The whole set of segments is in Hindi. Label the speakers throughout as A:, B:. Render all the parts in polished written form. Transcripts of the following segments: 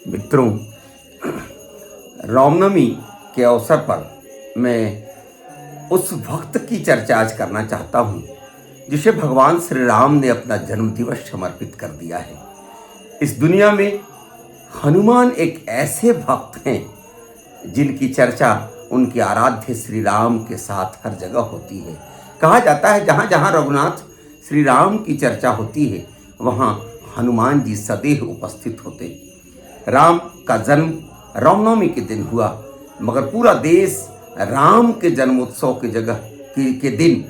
A: मित्रों, रामनवमी के अवसर पर मैं उस वक्त की चर्चा आज करना चाहता हूँ जिसे भगवान श्री राम ने अपना जन्म दिवस समर्पित कर दिया है। इस दुनिया में हनुमान एक ऐसे भक्त हैं जिनकी चर्चा उनके आराध्य श्री राम के साथ हर जगह होती है। कहा जाता है जहाँ जहाँ रघुनाथ श्री राम की चर्चा होती है वहाँ हनुमान जी सदैव उपस्थित होते। राम का जन्म रामनवमी के दिन हुआ, मगर पूरा देश राम के जन्मोत्सव के दिन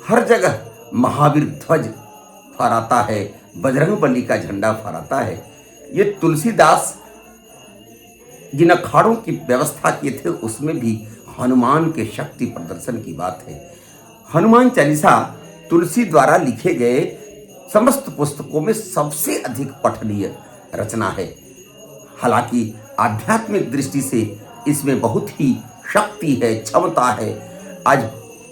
A: हर जगह महावीर ध्वज फहराता है, बजरंगबली का झंडा फहराता है। ये तुलसीदास जिन अखाड़ों की व्यवस्था किए थे उसमें भी हनुमान के शक्ति प्रदर्शन की बात है। हनुमान चालीसा तुलसी द्वारा लिखे गए समस्त पुस्तकों में सबसे अधिक पठनीय रचना है। हालांकि आध्यात्मिक दृष्टि से इसमें बहुत ही शक्ति है, क्षमता है। आज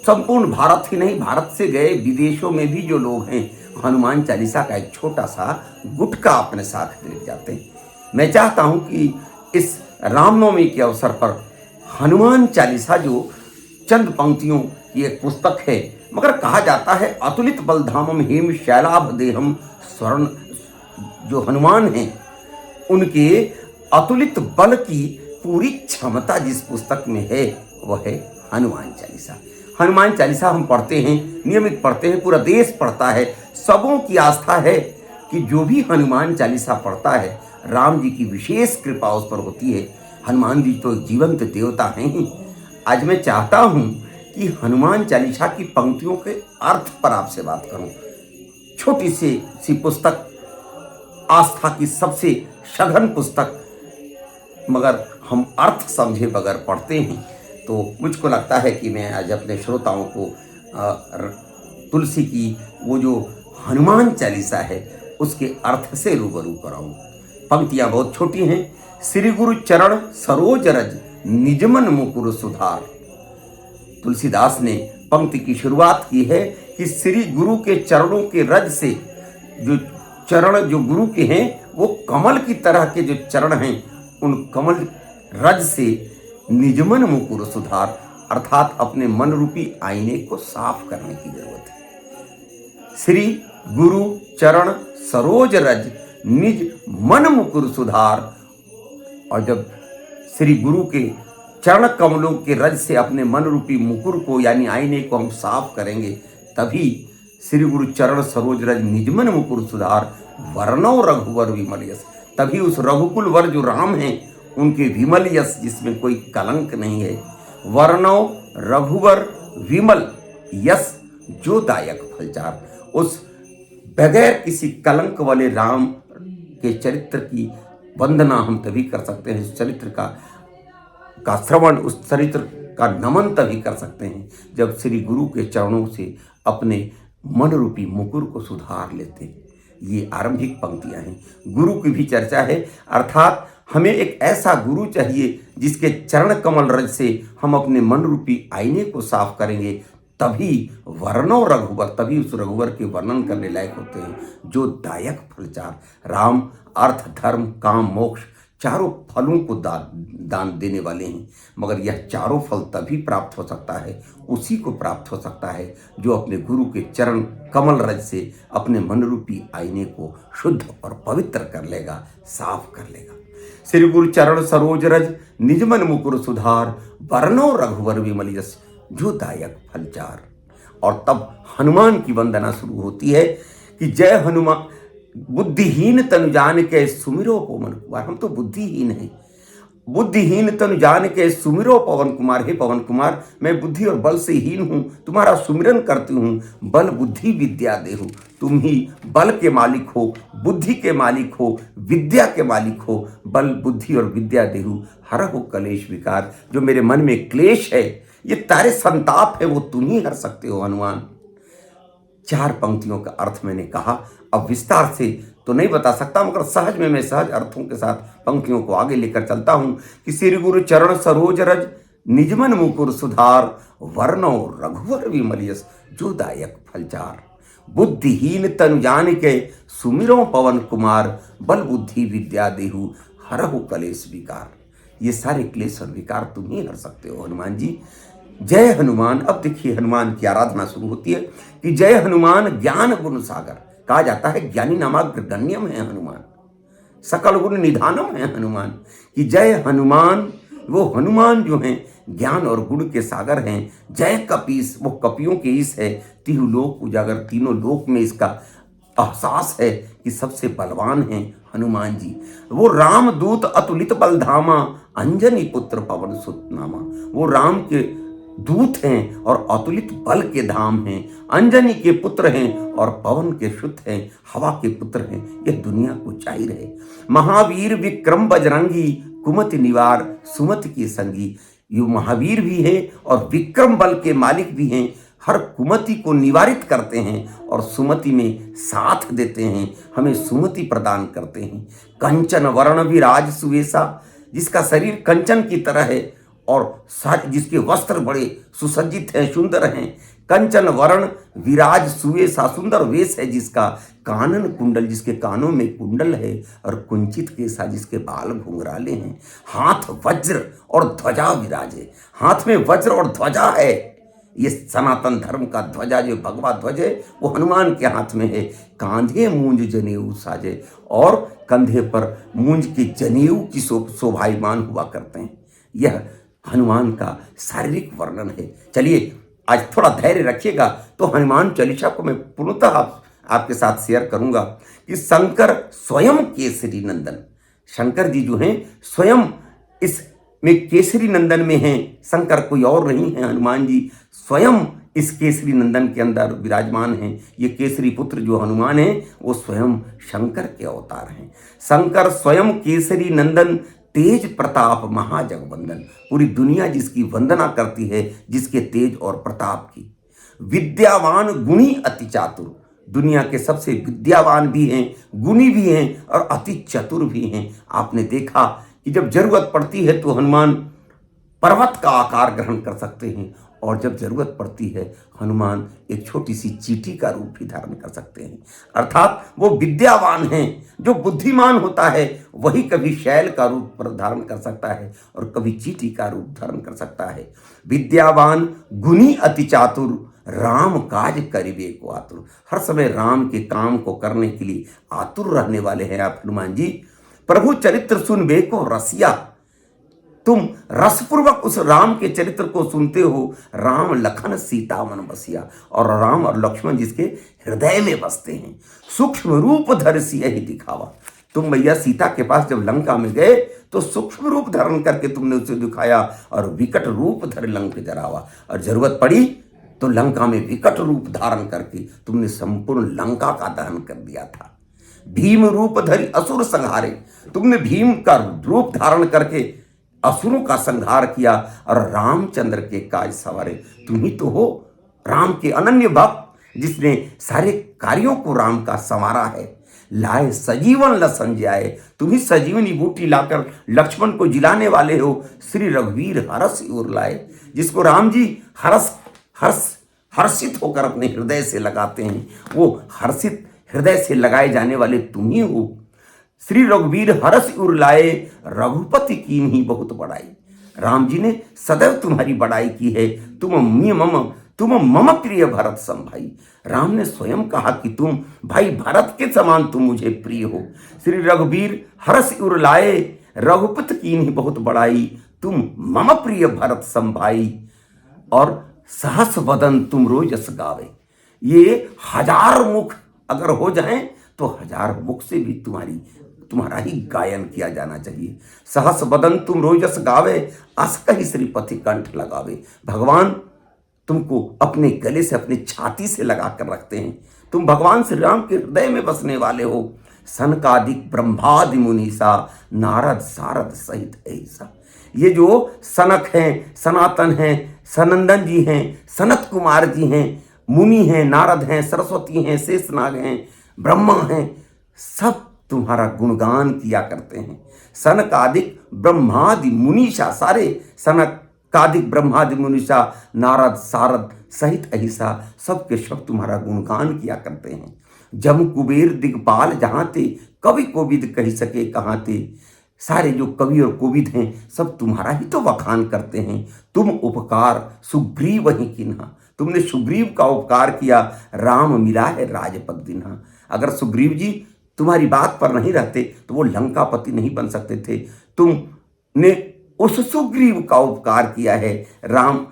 A: संपूर्ण भारत ही नहीं, भारत से गए विदेशों में भी जो लोग हैं हनुमान चालीसा का एक छोटा सा गुटका अपने साथ ले जाते हैं। मैं चाहता हूं कि इस रामनवमी के अवसर पर हनुमान चालीसा जो चंद पंक्तियों की एक पुस्तक है, मगर कहा जाता है अतुलित बलधामम हेम शैलाभ देहम स्वर्ण, जो हनुमान हैं उनके अतुलित बल की पूरी क्षमता जिस पुस्तक में है वह है हनुमान चालीसा। हनुमान चालीसा हम पढ़ते हैं, नियमित पढ़ते हैं, पूरा देश पढ़ता है। सबों की आस्था है कि जो भी हनुमान चालीसा पढ़ता है राम जी की विशेष कृपा उस पर होती है। हनुमान जी तो जीवंत देवता हैं ही। आज मैं चाहता हूं कि हनुमान चालीसा की पंक्तियों के अर्थ पर आपसे बात करूं। छोटी सी पुस्तक, आस्था की सबसे सघन पुस्तक, मगर हम अर्थ समझे बगैर पढ़ते हैं तो मुझको लगता है कि मैं आज अपने श्रोताओं को तुलसी की वो जो हनुमान चालीसा है उसके अर्थ से रूबरू कराऊं। पंक्तियां बहुत छोटी हैं। श्री गुरु चरण सरोज रज निजमन मुकुर सुधार। तुलसीदास ने पंक्ति की शुरुआत की है कि श्री गुरु के चरणों के रज से, जो चरण जो गुरु के हैं वो कमल की तरह के जो चरण हैं, उन कमल रज से निजमन मुकुर सुधार, अर्थात अपने मन रूपी आईने को साफ करने की जरूरत है। श्री गुरु चरण सरोज रज निज मन मुकुर सुधार। और जब श्री गुरु के चरण कमलों के रज से अपने मन रूपी मुकुर को यानी आईने को हम साफ करेंगे, तभी श्री गुरु चरण सरोज रज निजमन मुकुर सुधार वर्णव रघुवर विमल यश। तभी उस रघुकुल वर जो राम हैं उनके विमल यश, जिसमें कोई कलंक नहीं है, वर्णव रघुवर विमल यश जो दायक फलचार, उस बगैर किसी कलंक वाले राम के चरित्र की वंदना हम तभी कर सकते हैं, उस चरित्र का श्रवण, उस चरित्र का नमन तभी कर सकते हैं जब श्री गुरु के चरणों से अपने मन रूपी मुकुर को सुधार लेते हैं। ये आरंभिक पंक्तियां हैं। गुरु की भी चर्चा है, अर्थात हमें एक ऐसा गुरु चाहिए जिसके चरण कमल रज से हम अपने मन रूपी आईने को साफ करेंगे, तभी वर्णव रघुवर, तभी उस रघुवर के वर्णन करने लायक होते हैं जो दायक फलचार। राम अर्थ धर्म काम मोक्ष चारों फलों को दान देने वाले हैं, मगर यह चारों फल तभी प्राप्त हो सकता है, उसी को प्राप्त हो सकता है जो अपने गुरु के चरण कमल रज से अपने मन रूपी आईने को शुद्ध और पवित्र कर लेगा, साफ कर लेगा। श्री गुरु चरण सरोज रज निजमन मुकुर सुधार वर्णो रघुवर विमल यश जो दायक फलचार। और तब हनुमान की वंदना शुरू होती है कि जय हनुमान बुद्धिहीन तनु जान के सुमिरो पवन कुमार। हम तो बुद्धिहीन हैं, बुद्धिहीन तनु जान के सुमिरो पवन कुमार। हे पवन कुमार, मैं बुद्धि और बल से हीन हूँ, तुम्हारा सुमिरन करती हूँ। बल बुद्धि विद्या देहु, तुम ही बल के मालिक हो, बुद्धि के मालिक हो, विद्या के मालिक हो। बल बुद्धि और विद्या देहु हरहु कलेश विकार। जो मेरे मन में क्लेश है, ये तारे संताप है, वो तुम ही हर सकते हो हनुमान। चार पंक्तियों का अर्थ मैंने कहा, अब विस्तार से तो नहीं बता सकता, मगर सहज में मैं सहज अर्थों के साथ पंक्तियों को आगे लेकर चलता हूं कि श्री गुरु चरण सरोज रज निजमन मुकुर सुधार वर्णो रघुवर विमल यश जो दायक फलचार। बुद्धिहीन तनु जान के सुमिरो पवन कुमार, बल बुद्धि विद्या देहु हरहु कलेश विकार। ये सारे क्लेश और विकार तुम ही हर सकते हो हनुमान जी। जय हनुमान। अब देखिए हनुमान की आराधना शुरू होती है कि जय हनुमान ज्ञान गुण सागर। कहा जाता है ज्ञानी नामाग्रगण्यम है हनुमान, सकल गुण निधानम है हनुमान। कि जय हनुमान, वो हनुमान जो हैं ज्ञान और गुण के सागर हैं। जय कपीस, वो कपियों के ईश है। तिहु लोक उजागर, तीनों लोक में इसका एहसास है कि सबसे बलवान हैं हनुमान जी। वो रामदूत अतुलित बलधामा, अंजनी पुत्र पवन सुत नामा। वो राम के दूत हैं और अतुलित बल के धाम हैं, अंजनी के पुत्र हैं और पवन के सुत हैं, हवा के पुत्र हैं। यह दुनिया को चाहिए रहे। महावीर विक्रम बजरंगी, कुमति निवार सुमति के संगी। ये महावीर भी है और विक्रम बल के मालिक भी हैं। हर कुमति को निवारित करते हैं और सुमति में साथ देते हैं, हमें सुमति प्रदान करते हैं। कंचन वर्ण विराज सुवेशा, जिसका शरीर कंचन की तरह है और जिसके वस्त्र बड़े सुसज्जित हैं, सुंदर हैं। कंचन वर्ण विराज सुवेशा, सुंदर वेश है जिसका। कानन कुंडल, जिसके कानों में कुंडल है। और कुंचित केसा, जिसके बाल घुंघराले हैं। हाथ वज्र और ध्वजा विराजे, हाथ में वज्र और ध्वजा है। ये सनातन धर्म का ध्वजा जो भगवा ध्वज है वो हनुमान के हाथ में है। कांधे मूंज जनेऊ साजे, और कंधे पर मूंज के जनेऊ की शोभायमान हुआ करते हैं। यह हनुमान का शारीरिक वर्णन है। चलिए आज थोड़ा धैर्य रखिएगा तो हनुमान चालीसा को मैं पूर्णतः आपके साथ शेयर करूंगा कि शंकर स्वयं केसरी नंदन, शंकर जी जो हैं स्वयं इस में केसरी नंदन में हैं। शंकर कोई और नहीं है, हनुमान जी स्वयं इस केसरी नंदन के अंदर विराजमान हैं। ये केसरी पुत्र जो हनुमान है वो स्वयं शंकर के अवतार हैं। शंकर स्वयं केसरी नंदन, तेज प्रताप महाजगवंदन। पूरी दुनिया जिसकी वंदना करती है, जिसके तेज और प्रताप की। विद्यावान गुणी अति चातुर, दुनिया के सबसे विद्यावान भी हैं, गुणी भी हैं और अति चतुर भी हैं। आपने देखा कि जब जरूरत पड़ती है तो हनुमान पर्वत का आकार ग्रहण कर सकते हैं, और जब जरूरत पड़ती है हनुमान एक छोटी सी चींटी का रूप भी धारण कर सकते हैं। अर्थात वो विद्यावान हैं। जो बुद्धिमान होता है वही कभी शैल का रूप धारण कर सकता है और कभी चींटी का रूप धारण कर सकता है। विद्यावान गुणी अति चातुर, राम काज करिबे को आतुर। हर समय राम के काम को करने के लिए आतुर रहने वाले हैं आप हनुमान जी। प्रभु चरित्र सुनबे को रसिया, तुम रसपूर्वक उस राम के चरित्र को सुनते हो। राम लखन सीता मन बसिया, और राम और लक्ष्मण जिसके हृदय में बसते हैं। सूक्ष्म रूप धर सिया ही दिखावा, तुम भैया सीता के पास जब लंका में गए तो सूक्ष्म रूप धारण करके तुमने उसे दिखाया, और विकट रूप धर लंक जरावा। और जरूरत पड़ी तो लंका में विकट रूप धारण करके तुमने संपूर्ण लंका का दहन कर दिया था। भीम रूप धरि असुर संहारे, तुमने भीम का रूप धारण करके असुरों का संहार किया, और रामचंद्र के काज सवारे। तुम ही तो हो राम के अनन्य भक्त, जिसने सारे कार्यों को राम का संवारा है। लाए सजीवन लसन जाए, तुम ही सजीवनी बूटी लाकर लक्ष्मण को जिलाने वाले हो। श्री रघुवीर हरस उर लाए, जिसको राम जी हर्षित होकर अपने हृदय से लगाते हैं, वो हर्षित हृदय से लगाए जाने वाले तुम ही हो। श्री रघुवीर हरस उर लाए, रघुपति की ही बहुत बड़ाई। राम जी ने सदैव तुम्हारी बड़ाई की है। तुम मम प्रिय भरत सम भाई, राम ने स्वयं कहा कि तुम भाई भरत के समान तुम मुझे प्रिय हो। श्री रघुवीर हरस उर लाए, रघुपति की ही बहुत बड़ाई। तुम मम प्रिय भरत सम भाई, और सहस वदन तुम रोजस गावे। ये हजार मुख अगर हो जाएं तो हजार मुख से भी तुम्हारा ही गायन किया जाना चाहिए। सहस बदन तुम रोजस गावे, अस कही श्रीपति कंठ लगावे। भगवान तुमको अपने गले से, अपने छाती से लगा कर रखते हैं। तुम भगवान श्री राम के हृदय में बसने वाले हो। सनकादिक ब्रह्मादि मुनीसा, नारद सारद सहित ऐसा। ये जो सनक हैं, सनातन हैं, सनंदन जी हैं, सनत कुमार जी हैं, मुनि हैं, नारद हैं, सरस्वती हैं, शेषनाग हैं, ब्रह्मा हैं, सब तुम्हारा गुणगान किया करते हैं। सनकादिक ब्रह्मादि मुनीषा, सारे सनकादिक ब्रह्मादि मुनीषा, नारद सारद सहित अहिसा, सबके सब तुम्हारा गुणगान किया करते हैं। जम कुबेर दिगपाल जहाँ ते, कवि कोविद कही सके कहाँ ते। सारे जो कवि और कोविद हैं सब तुम्हारा ही तो बखान करते हैं। तुम उपकार सुग्रीव ही किन्हा, तुमने सुग्रीव का उपकार किया, राम मिला है राजपद दिन्हा। अगर सुग्रीव जी तुम्हारी बात पर नहीं रहते तो वो लंकापति नहीं बन सकते थे। तुमने उस सुग्रीव का उपकार किया है। राम,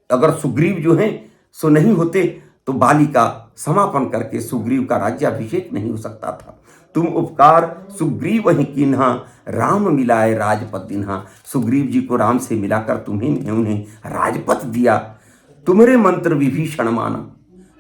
A: अगर सुग्रीव जो हैं सो नहीं होते तो बाली का समापन करके सुग्रीव का राज्याभिषेक नहीं हो सकता था। तुम उपकार सुग्रीव ही किन्हा, राम मिलाए राजपद दिन्हा। सुग्रीव जी को राम से मिलाकर तुम्ही ने उन्हें राजपद दिया। तुम्हारे मंत्र विभीषण माना,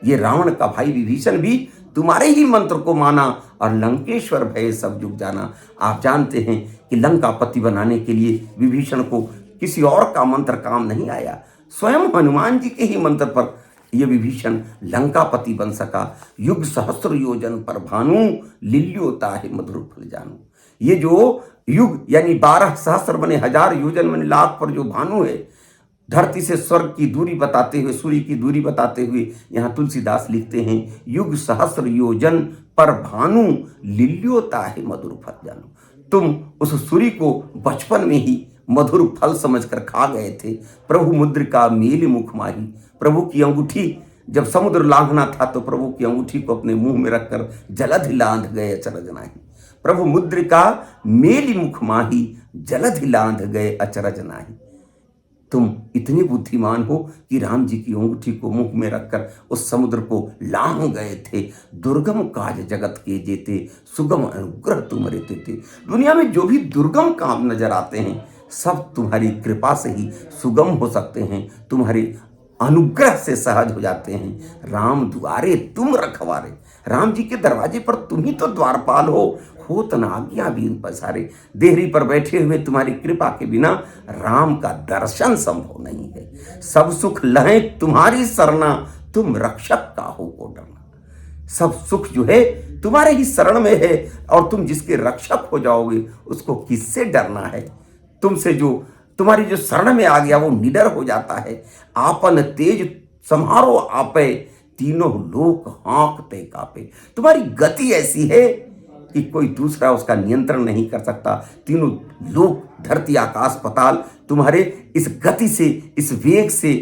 A: ये रावण का भाई विभीषण भी तुम्हारे ही मंत्र को माना और लंकेश्वर भय सब जुग जाना। आप जानते हैं कि लंकापति बनाने के लिए विभीषण को किसी और का मंत्र काम नहीं आया, स्वयं हनुमान जी के ही मंत्र पर यह विभीषण लंकापति बन सका। युग सहस्त्र योजन पर भानु, लिल्योता है मधुर फल जानू। ये जो युग यानी 12 सहस्त्र बने 1000 योजन बने लाख पर जो भानु है, धरती से स्वर्ग की दूरी बताते हुए, सूर्य की दूरी बताते हुए यहाँ तुलसीदास लिखते हैं, युग सहस्त्र योजन पर भानु, लिल्योता है मधुर फल जानू। तुम उस सूर्य को बचपन में ही मधुर फल समझकर खा गए थे। प्रभु मुद्रिका मेल मुख माही, प्रभु की अंगूठी, जब समुद्र लांघना था तो प्रभु की अंगूठी को अपने मुंह में रखकर जलधि लांघ गए अचरज नाही। प्रभु मुद्रिका मेल मुख माही, जलधि लांघ गए अचरज नाही। तुम इतने बुद्धिमान हो कि राम जी की अंगूठी को मुंह में रखकर उस समुद्र को लांघ गए थे। दुर्गम काज जगत के जेते, सुगम अनुग्रह तुम रहते थे। दुनिया में जो भी दुर्गम काम नजर आते हैं सब तुम्हारी कृपा से ही सुगम हो सकते हैं, तुम्हारे अनुग्रह से सहज हो जाते हैं। राम दुआरे तुम रखवारे, राम जी के दरवाजे पर तुम ही तो द्वारपाल हो तना आज्ञा भी पसारे। देहरी पर बैठे हुए तुम्हारी कृपा के बिना राम का दर्शन संभव नहीं है। सब सुख लहें तुम्हारी सरना, तुम रक्षक का हो को डरना। सब सुख जो है तुम्हारे ही शरण में है और तुम जिसके रक्षक हो जाओगे उसको किससे डरना है। तुमसे जो तुम्हारी जो शरण में आ गया वो निडर हो जाता है। आपन तेज संहारो आपे, तीनों लोक हाँकते कापे। तुम्हारी गति ऐसी है कि कोई दूसरा उसका नियंत्रण नहीं कर सकता। तीनों लोक, धरती आकाश पाताल तुम्हारे इस गति से, इस वेग से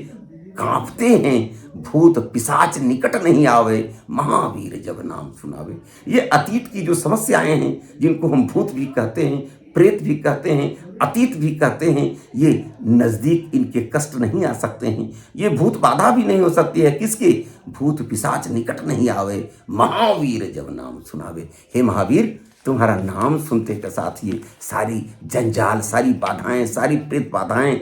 A: कांपते हैं। भूत पिशाच निकट नहीं आवे, महावीर जब नाम सुनावे। ये अतीत की जो समस्याएं हैं जिनको हम भूत भी कहते हैं, प्रेत भी कहते हैं, अतीत भी कहते हैं, ये नज़दीक इनके कष्ट नहीं आ सकते हैं। ये भूत बाधा भी नहीं हो सकती है। किसके? भूत पिशाच निकट नहीं आवे, महावीर जब नाम सुनावे। हे महावीर, तुम्हारा नाम सुनते के साथ ये सारी जंजाल, सारी बाधाएं, सारी प्रेत बाधाएं,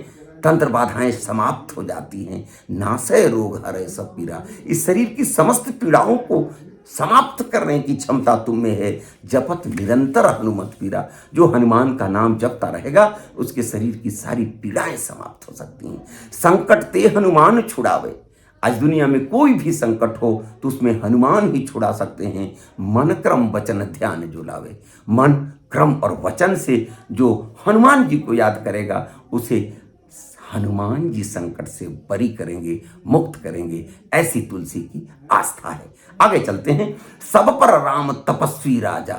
A: तंत्र बाधाएं समाप्त हो जाती हैं। नासय रोग हरे सब पीड़ा। इस शरीर की समस्त पीड़ाओं को समाप्त करने की क्षमता तुम में है। जपत निरंतर हनुमत पीरा। जो हनुमान का नाम जपता रहेगा उसके शरीर की सारी पीड़ाएं समाप्त हो सकती हैं। संकट ते हनुमान छुड़ावे। आज दुनिया में कोई भी संकट हो तो उसमें हनुमान ही छुड़ा सकते हैं। मन क्रम वचन ध्यान जो लावे। मन, क्रम और वचन से जो हनुमान जी को याद करेगा उसे हनुमान जी संकट से बरी करेंगे, मुक्त करेंगे। ऐसी तुलसी की आस्था है। आगे चलते हैं। सब पर राम तपस्वी राजा।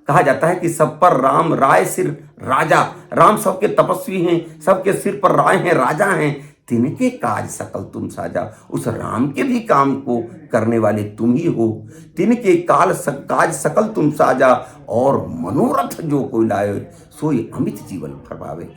A: कहा जाता है कि सब पर राम राय सिर राजा। राम सबके तपस्वी हैं, सबके सिर पर राय हैं, राजा हैं। तिनके काज सकल तुम साजा। उस राम के भी काम को करने वाले तुम ही हो। तिनके काज सकल तुम साजा, और मनोरथ जो कोई लाए सोई अमित जीवन फल पावे।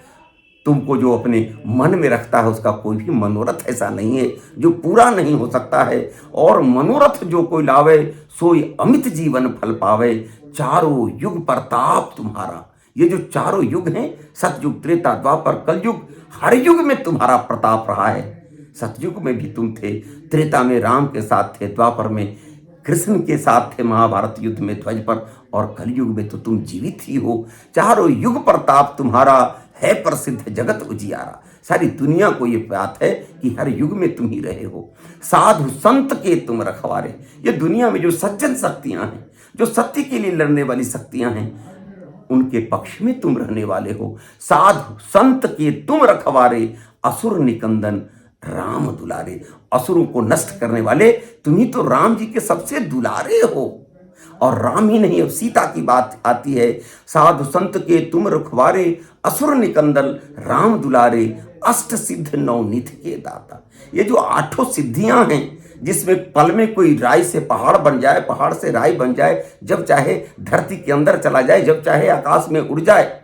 A: तुमको जो अपने मन में रखता है उसका कोई भी मनोरथ ऐसा नहीं है जो पूरा नहीं हो सकता है। और मनोरथ जो कोई लावे सोई अमित जीवन फल पावे। चारों युग प्रताप तुम्हारा। ये जो चारों युग हैं, सतयुग, त्रेता, द्वापर, कलयुग, हर युग में तुम्हारा प्रताप रहा है। सतयुग में भी तुम थे, त्रेता में राम के साथ थे, द्वापर में कृष्ण के साथ थे महाभारत युद्ध में ध्वज पर, और कलयुग में तो तुम जीवित ही हो। चारों युग प्रताप तुम्हारा है प्रसिद्ध जगत उजियारा। सारी दुनिया को ये बात है कि हर युग में तुम ही रहे हो। साधु संत के तुम रखवारे। ये दुनिया में जो सज्जन शक्तियां हैं, जो सत्य के लिए लड़ने वाली शक्तियां हैं, उनके पक्ष में तुम रहने वाले हो। साधु संत के तुम रखवारे, असुर निकंदन राम दुलारे। असुरों को नष्ट करने वाले तुम ही तो राम जी के सबसे दुलारे हो। और राम ही नहीं, अब सीता की बात आती है। साधु संत के तुम रखवारे, असुर निकंदल राम दुलारे, अष्ट सिद्ध नौ निधि के दाता। ये जो आठों सिद्धियां हैं, जिसमें पल में कोई राई से पहाड़ बन जाए, पहाड़ से राई बन जाए, जब चाहे धरती के अंदर चला जाए, जब चाहे आकाश में उड़ जाए,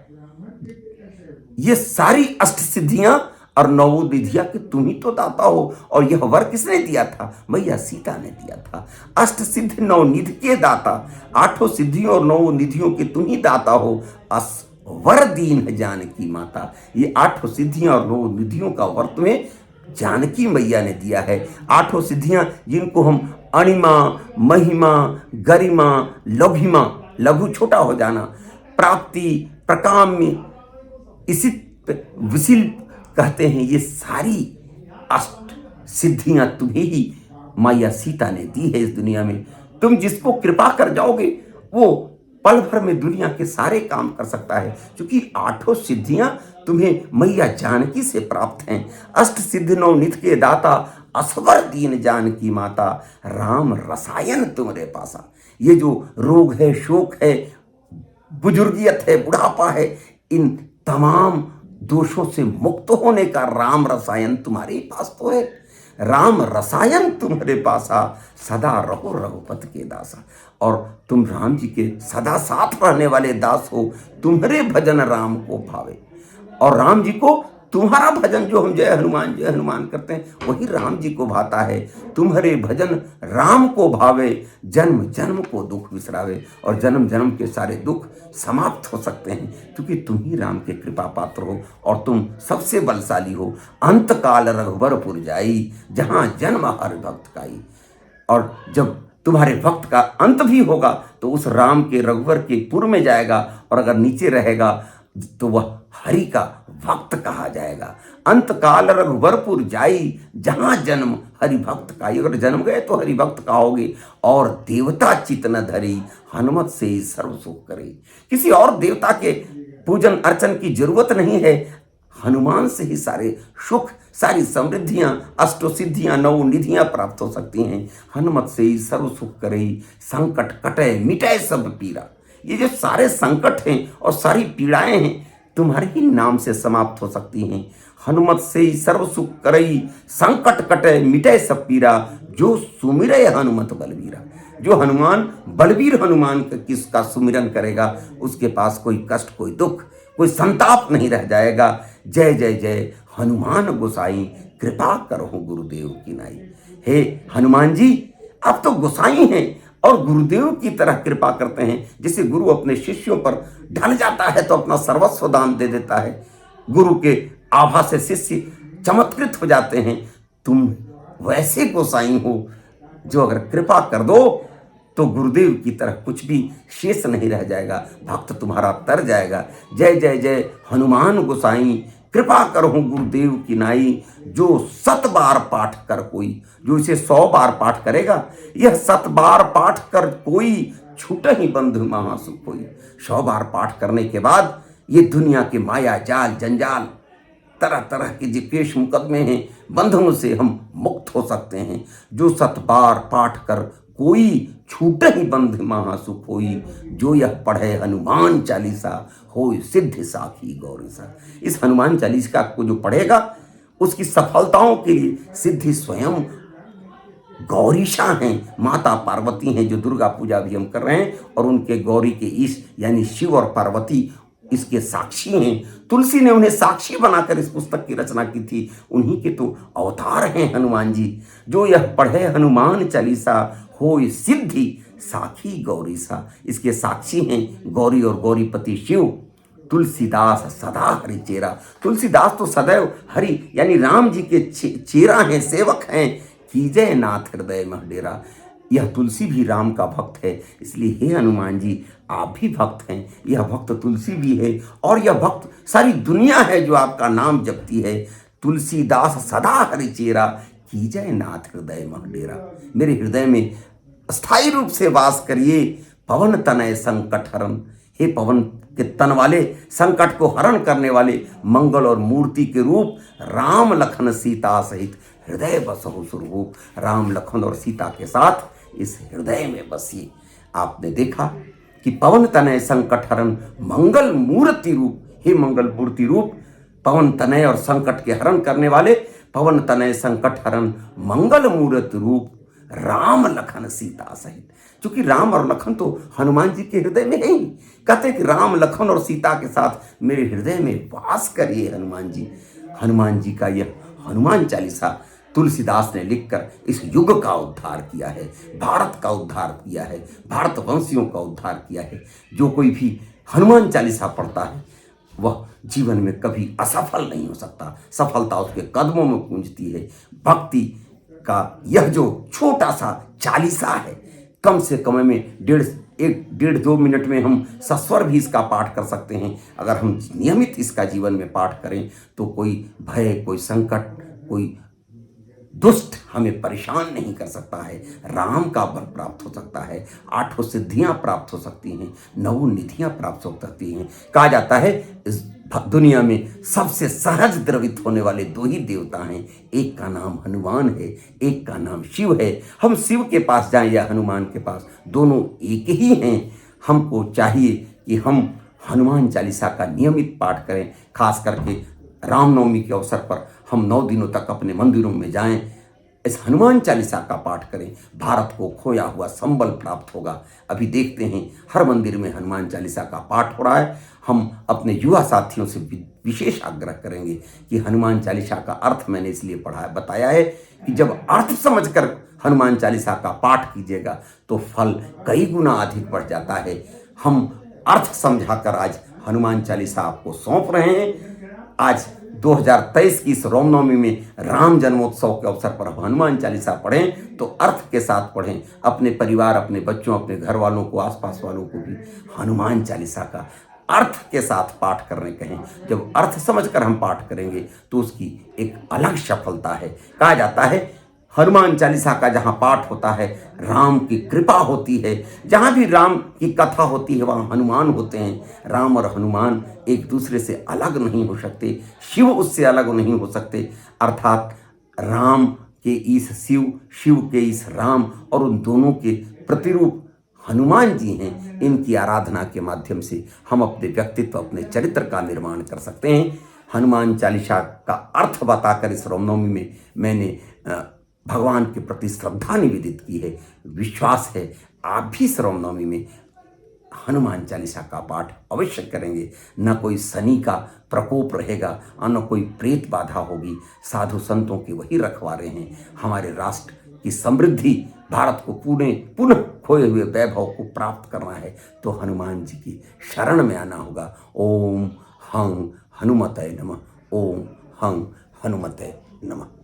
A: ये सारी अष्ट सिद्धियां और नौ निधियां कि तुम ही तो दाता हो। और यह वर किसने दिया था? मैया सीता ने दिया था। अष्ट सिद्ध नौ निधि के दाता, आठों सिद्धियों और नौ निधियों के तुम ही दाता हो। वर दीन जानकी माता, ये आठों सिद्धियां और नौ निधियों का वर तुम्हें जानकी मैया ने दिया है। आठों सिद्धियां जिनको हम अणिमा, महिमा, गरिमा, लघिमा, लघु छोटा हो जाना, प्राप्ति, प्रकाम्य, इसी विशिल कहते हैं, ये सारी अष्ट सिद्धियां तुम्हें ही मैया सीता ने दी है इस दुनिया में। तुम जिसको कृपा कर जाओगे वो पल भर में दुनिया के सारे काम कर सकता है, क्योंकि आठों सिद्धियां तुम्हें मैया जानकी से प्राप्त हैं। अष्ट सिद्ध नौ निधि के दाता, असवर दीन जानकी माता, राम रसायन तुम्हारे पासा। ये जो रोग है, शोक है, बुजुर्गियत है, बुढ़ापा है, इन तमाम दोषों से मुक्त होने का राम रसायन तुम्हारे पास तो है। राम रसायन तुम्हारे पासा, सदा रहो रघुपति के दासा। और तुम राम जी के सदा साथ रहने वाले दास हो। तुम्हारे भजन राम को भावे, और राम जी को तुम्हारा भजन जो हम जय हनुमान करते हैं, वही राम जी को भाता है। तुम्हारे भजन राम को भावे, जन्म जन्म को दुख विसरावे। और जन्म जन्म के सारे दुख समाप्त हो सकते हैं, क्योंकि तुम ही राम के कृपा पात्र हो और तुम सबसे बलशाली हो। अंत काल रघुबरपुर जाई, जहां जन्म हर भक्त काई। और जब तुम्हारे भक्त का अंत भी होगा तो उस राम के रघुवर के पुर में जाएगा, और अगर नीचे रहेगा तो वह हरि का भक्त कहा जाएगा। अंत काल रघुवरपुर जाई, जहां जन्म हरि भक्त का। अगर जन्म गए तो हरि भक्त कहोगे। और देवता चित न धरी, हनुमत से ही सर्व सुख करे। किसी और देवता के पूजन अर्चन की जरूरत नहीं है, हनुमान से ही सारे सुख, सारी समृद्धियां, अष्टो सिद्धियां, नौ निधियां प्राप्त हो सकती हैं। हनुमत से ही सर्व सुख करे, संकट कटे मिटाए सब पीरा। ये जो सारे संकट हैं और सारी पीड़ाएं हैं, तुम्हारे ही नाम से समाप्त हो सकती हैं। हनुमत से ही सर्व सुख करई, संकट कटे मिटे सब पीरा, जो सुमिरे हनुमत बलवीरा। जो हनुमान, बलवीर हनुमान किसका सुमिरन करेगा, उसके पास कोई कष्ट, कोई दुख, कोई संताप नहीं रह जाएगा। जय जय जय हनुमान गोसाई, कृपा करो गुरुदेव की नाई। हे हनुमान जी, आप तो गोसाई हैं और गुरुदेव की तरह कृपा करते हैं। जैसे गुरु अपने शिष्यों पर ढल जाता है तो अपना सर्वस्व दान दे देता है, गुरु के आभा से शिष्य चमत्कृत हो जाते हैं। तुम वैसे गोसाई हो जो अगर कृपा कर दो तो गुरुदेव की तरह कुछ भी शेष नहीं रह जाएगा, भक्त तुम्हारा तर जाएगा। जय जय जय हनुमान गोसाई, कृपा करो गुरुदेव की नाई। जो 100 बार पाठ कर कोई, जो इसे 100 बार पाठ करेगा, यह 100 बार पाठ कर कोई, छूट ही बंधु महासुख होई। 100 बार पाठ करने के बाद ये दुनिया के माया जाल जंजाल, तरह तरह के जो केश मुकदमे हैं, बंधनों से हम मुक्त हो सकते हैं। जो 100 बार पाठ कर कोई, छूट ही बंध महासुख होई। जो यह पढ़े हनुमान चालीसा, हो सिद्ध साखी गौरीसा। इस हनुमान चालीसा को जो पढ़ेगा उसकी सफलताओं के लिए सिद्धि स्वयं गौरीशा हैं, माता पार्वती हैं, जो दुर्गा पूजा भी हम कर रहे हैं। और उनके गौरी के ईश यानी शिव और पार्वती इसके साक्षी हैं। तुलसी ने उन्हें साक्षी बनाकर इस पुस्तक की रचना की थी। उन्हीं के तो अवतार हैं हनुमान जी। जो यह पढ़े हनुमान चालीसा, होय सिद्धि साखी गौरीसा। इसके साक्षी हैं गौरी और गौरीपति शिव। तुलसीदास सदा हरि चेरा। तुलसीदास तो सदैव हरि यानी राम जी के चेरा हैं, सेवक हैं। कीजय नाथ हृदय मह डेरा। यह तुलसी भी राम का भक्त है, इसलिए हे हनुमान जी, आप भी भक्त हैं। यह भक्त तुलसी भी है, और यह भक्त सारी दुनिया है जो आपका नाम जपती है। तुलसीदास सदा हरि चेरा, कीजय नाथ हृदय मह डेरा। मेरे हृदय में स्थायी रूप से वास करिए। पवन तनय संकट हरण। हे पवन के तन वाले, संकट को हरण करने वाले, मंगल और मूर्ति के रूप राम लखन सीता सहित हृदय बसहु सुरभूप। राम लखन और सीता के साथ इस हृदय में बसिए। आपने देखा कि पवन तनय संकट हरण मंगल मूर्ति रूप, हे मंगल मूर्ति रूप, पवन तनय और संकट के हरण करने वाले पवन तनय संकट हरण मंगल मूर्त रूप राम लखन सीता सहित। क्योंकि राम और लखन तो हनुमान जी के हृदय में है ही। कहते कि राम लखन और सीता के साथ मेरे हृदय में वास करिए हनुमान जी। हनुमान जी का यह हनुमान चालीसा तुलसीदास ने लिखकर इस युग का उद्धार किया है, भारत का उद्धार किया है, भारतवंशियों का उद्धार किया है। जो कोई भी हनुमान चालीसा पढ़ता है वह जीवन में कभी असफल नहीं हो सकता, सफलता उसके कदमों में गूंजती है। भक्ति का यह जो छोटा सा चालीसा है, कम से कम में 1.5-2 मिनट में हम सस्वर भी इसका पाठ कर सकते हैं। अगर हम नियमित इसका जीवन में पाठ करें तो कोई भय, कोई संकट, कोई दुष्ट हमें परेशान नहीं कर सकता है। राम का बल प्राप्त हो सकता है, 8 सिद्धियां प्राप्त हो सकती हैं, 9 निधियां प्राप्त हो सकती हैं। कहा जाता है इस दुनिया में सबसे सहज द्रवित होने वाले 2 ही देवता हैं, एक का नाम हनुमान है, एक का नाम शिव है। हम शिव के पास जाएं या हनुमान के पास, दोनों एक ही हैं। हमको चाहिए कि हम हनुमान चालीसा का नियमित पाठ करें। खास करके रामनवमी के अवसर पर हम 9 दिनों तक अपने मंदिरों में जाएं, इस हनुमान चालीसा का पाठ करें। भारत को खोया हुआ संबल प्राप्त होगा। अभी देखते हैं हर मंदिर में हनुमान चालीसा का पाठ हो रहा है। हम अपने युवा साथियों से विशेष आग्रह करेंगे कि हनुमान चालीसा का अर्थ मैंने इसलिए बताया है कि जब अर्थ समझकर हनुमान चालीसा का पाठ कीजिएगा तो फल कई गुना अधिक बढ़ जाता है। हम अर्थ समझाकर आज हनुमान चालीसा आपको सौंप रहे हैं। आज 2023 की इस रामनवमी में राम जन्मोत्सव के अवसर पर हनुमान चालीसा पढ़ें तो अर्थ के साथ पढ़ें। अपने परिवार, अपने बच्चों, अपने घर वालों को, आसपास वालों को भी हनुमान चालीसा का अर्थ के साथ पाठ करने कहें। जब अर्थ समझकर हम पाठ करेंगे तो उसकी एक अलग सफलता है। कहा जाता है हनुमान चालीसा का जहाँ पाठ होता है राम की कृपा होती है। जहाँ भी राम की कथा होती है वहाँ हनुमान होते हैं। राम और हनुमान एक दूसरे से अलग नहीं हो सकते, शिव उससे अलग नहीं हो सकते। अर्थात राम के इस शिव, शिव के इस राम और उन दोनों के प्रतिरूप हनुमान जी हैं। इनकी आराधना के माध्यम से हम अपने व्यक्तित्व, अपने चरित्र का निर्माण कर सकते हैं। हनुमान चालीसा का अर्थ बताकर इस रामनवमी में मैंने भगवान के प्रति श्रद्धा निवेदित की है। विश्वास है आप भी इस रामनवमी में हनुमान चालीसा का पाठ अवश्य करेंगे। न कोई शनि का प्रकोप रहेगा और न कोई प्रेत बाधा होगी। साधु संतों के वही रखवारे हैं। हमारे राष्ट्र की समृद्धि, भारत को पुनः खोए हुए वैभव को प्राप्त करना है तो हनुमान जी की शरण में आना होगा। ओम हं हनुमते नमः। ओम हं हनुमते नमः।